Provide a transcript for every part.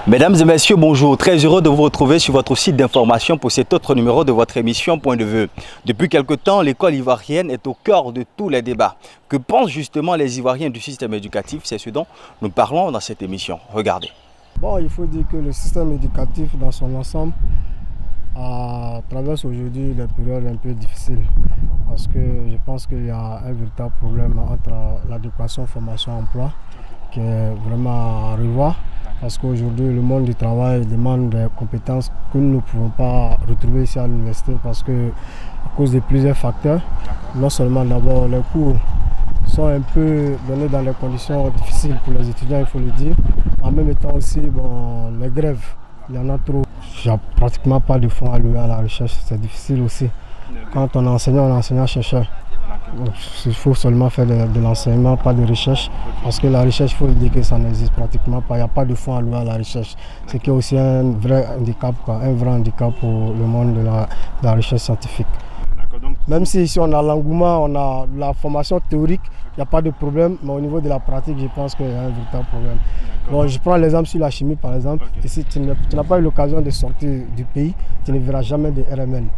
Mesdames et messieurs, bonjour. Très heureux de vous retrouver sur votre site d'information pour cet autre numéro de votre émission Point de vue. Depuis quelque temps, l'école ivoirienne est au cœur de tous les débats. Que pensent justement les Ivoiriens du système éducatif? C'est ce dont nous parlons dans cette émission. Regardez. Bon, il faut dire que le système éducatif dans son ensemble traverse aujourd'hui des périodes un peu difficiles. Parce que je pense qu'il y a un véritable problème entre l'éducation, formation, emploi qui est vraiment à revoir. Parce qu'aujourd'hui, le monde du travail demande des compétences que nous ne pouvons pas retrouver ici à l'université parce que, à cause de plusieurs facteurs, non seulement d'abord les cours sont un peu donnés dans des conditions difficiles pour les étudiants, il faut le dire. En même temps aussi, les grèves, il y en a trop. Il n'y a pratiquement pas de fonds alloués à la recherche, c'est difficile aussi. Quand on est enseignant-chercheur. Il faut seulement faire de l'enseignement, pas de recherche. Parce que la recherche, il faut dire que ça n'existe pratiquement pas. Il n'y a pas de fonds alloués à la recherche. Ce qui est aussi un vrai handicap, un vrai handicap pour le monde de la recherche scientifique. Même si ici on a l'engouement, on a la formation théorique, il n'y a pas de problème. Mais au niveau de la pratique, je pense qu'il y a un véritable problème. Bon, je prends l'exemple sur la chimie par exemple. Ici, tu n'as pas eu l'occasion de sortir du pays, tu ne verras jamais de RMN.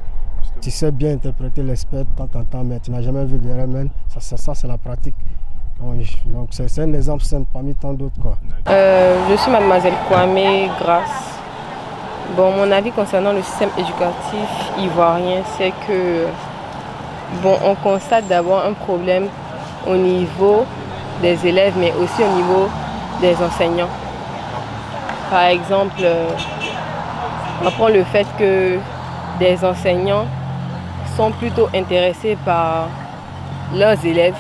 Tu sais bien interpréter l'expert de temps en temps, mais tu n'as jamais vu de RMN. Ça c'est la pratique. Donc c'est un exemple simple parmi tant d'autres. Je suis mademoiselle Kwame Grace. Bon, mon avis concernant le système éducatif ivoirien, c'est que on constate d'abord un problème au niveau des élèves, mais aussi au niveau des enseignants. Par exemple, on prend le fait que des enseignants sont plutôt intéressés par leurs élèves,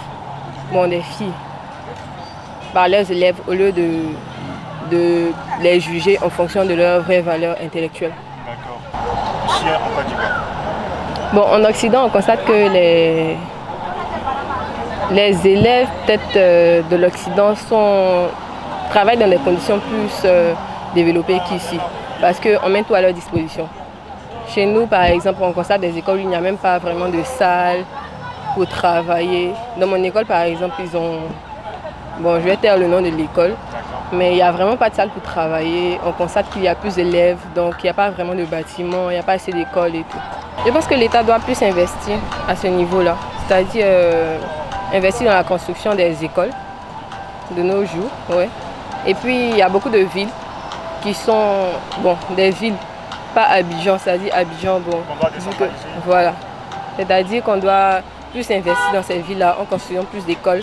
des filles, par leurs élèves au lieu de les juger en fonction de leurs vraies valeurs intellectuelles. D'accord. Ici, en Côte d'Ivoire. En Occident, on constate que les élèves peut-être de l'Occident travaillent dans des conditions plus développées qu'ici, parce qu'on met tout à leur disposition. Chez nous, par exemple, on constate des écoles où il n'y a même pas vraiment de salle pour travailler. Dans mon école, par exemple, ils ont... je vais taire le nom de l'école, mais il n'y a vraiment pas de salle pour travailler. On constate qu'il y a plus d'élèves, donc il n'y a pas vraiment de bâtiments, il n'y a pas assez d'écoles et tout. Je pense que l'État doit plus investir à ce niveau-là, c'est-à-dire investir dans la construction des écoles de nos jours. Ouais. Et puis, il y a beaucoup de villes qui sont des villes. Pas Abidjan, c'est-à-dire Abidjan, voilà. C'est-à-dire qu'on doit plus investir dans ces villes-là en construisant plus d'écoles.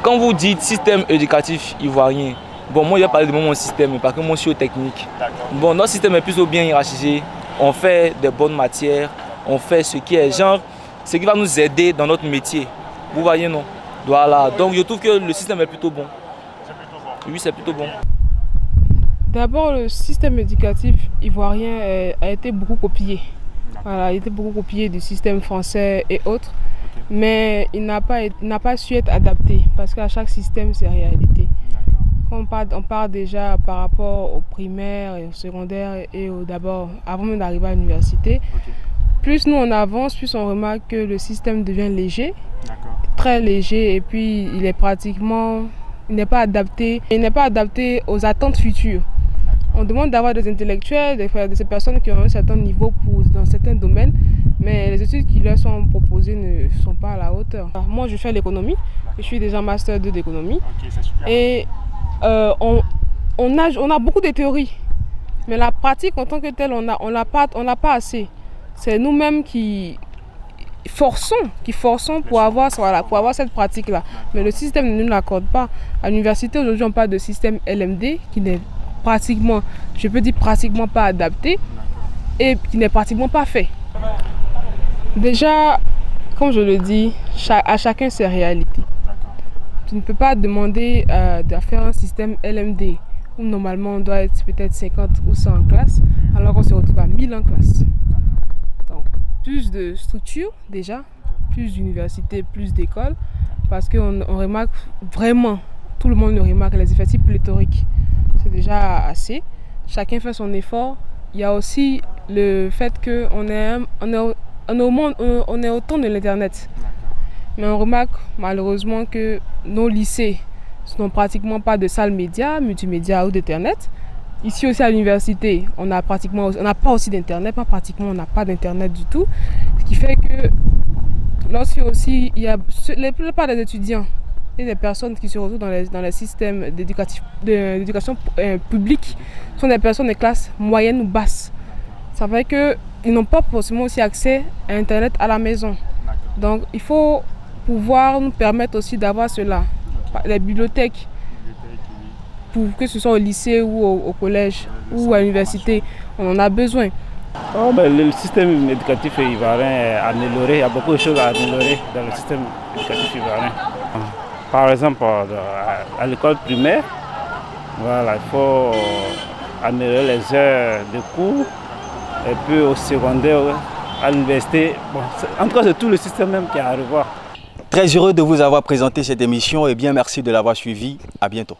Quand vous dites système éducatif ivoirien, moi je vais parler de mon système parce que moi je suis au technique. Notre système est plutôt bien hiérarchisé, on fait des bonnes matières, on fait ce qui va nous aider dans notre métier. Vous voyez, non? Voilà, donc je trouve que le système est plutôt bon. C'est plutôt bon. Oui, c'est plutôt bon. D'abord, le système éducatif ivoirien a été beaucoup copié. Voilà, il a été beaucoup copié du système français et autres. Okay. Mais il n'a pas su être adapté parce qu'à chaque système, c'est réalité. On part déjà par rapport au primaire et au secondaire et d'abord, avant même d'arriver à l'université. Okay. Plus nous on avance, plus on remarque que le système devient léger, très léger, et puis il n'est pas adapté aux attentes futures. On demande d'avoir des intellectuels, de ces personnes qui ont un certain niveau dans certains domaines, mais les études qui leur sont proposées ne sont pas à la hauteur. Alors, moi, je fais l'économie, je suis déjà master 2 d'économie, et on a beaucoup de théories, mais la pratique en tant que telle, on n'a pas assez. C'est nous-mêmes qui forçons pour avoir cette pratique-là, mais le système ne nous l'accorde pas. À l'université, aujourd'hui, on parle de système LMD qui n'est pratiquement pas adapté et qui n'est pratiquement pas fait. Déjà, comme je le dis, à chacun ses réalités. Tu ne peux pas demander de faire un système LMD où normalement on doit être peut-être 50 ou 100 en classe, alors qu'on se retrouve à 1000 en classe. Donc, plus de structures déjà, plus d'universités, plus d'écoles, parce qu'on remarque vraiment, tout le monde le remarque, les effectifs pléthoriques. C'est déjà assez. Chacun fait son effort. Il y a aussi le fait qu'on est au temps de l'Internet. Mais on remarque malheureusement que nos lycées n'ont pratiquement pas de salles médias, multimédia ou d'Internet. Ici aussi à l'université, on n'a pas aussi d'internet, pas pratiquement, on n'a pas d'internet du tout. Ce qui fait que lorsque aussi il y a la plupart des étudiants et des personnes qui se retrouvent dans les systèmes d'éducation publique sont des personnes de classe moyenne ou basse. Ça fait qu'ils n'ont pas forcément aussi accès à internet à la maison. Donc il faut pouvoir nous permettre aussi d'avoir cela. Les bibliothèques, pour que ce soit au lycée ou au collège ou à l'université, on en a besoin. Le système éducatif ivoirien est amélioré. Il y a beaucoup de choses à améliorer dans le système éducatif ivoirien. Par exemple, à l'école primaire, voilà, il faut améliorer les heures de cours. Et puis au secondaire, à l'université. Bon, en tout cas, c'est tout le système même qui est à revoir. Très heureux de vous avoir présenté cette émission et bien merci de l'avoir suivi. À bientôt.